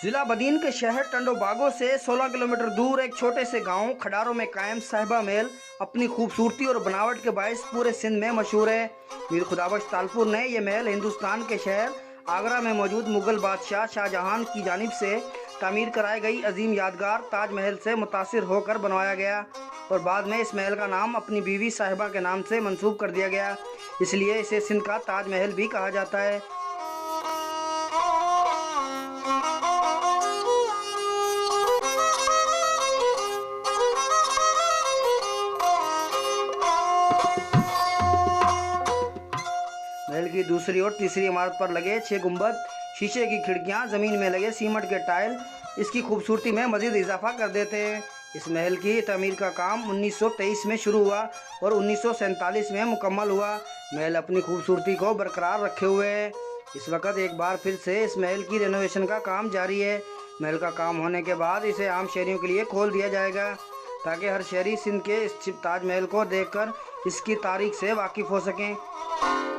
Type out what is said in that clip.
जिला बदीन के शहर टंडोबागो से 16 किलोमीटर दूर एक छोटे से गांव खडारों में कायम साहिबा महल अपनी खूबसूरती और बनावट के बायस पूरे सिंध में मशहूर है। मीर खुदाबख्श तालपुर ने यह महल हिंदुस्तान के शहर आगरा में मौजूद मुगल बादशाह शाहजहां की जानिब से तामीर कराई गई अजीम यादगार ताजमहल से मुतासिर होकर बनवाया गया और बाद में इस महल का नाम अपनी बीवी साहिबा के नाम से मंसूब कर दिया गया, इसलिए इसे सिंध का ताजमहल भी कहा जाता है। महल की दूसरी और तीसरी इमारत पर लगे 6 गुंबद, शीशे की खिड़कियां, जमीन में लगे सीमेंट के टाइल इसकी खूबसूरती में मजीद इजाफा कर देते हैं। इस महल की तमीर का काम 1923 में शुरू हुआ और 1947 में मुकम्मल हुआ। महल अपनी खूबसूरती को बरकरार रखे हुए है। इस वक्त एक बार फिर से इस महल की रेनोवेशन का काम जारी है। महल का काम होने के बाद इसे आम शहरियों के लिए खोल दिया जाएगा ताकि हर शहरी सिंध के इस ताजमहल को देखकर इसकी तारीख से वाकिफ़ हो सकें।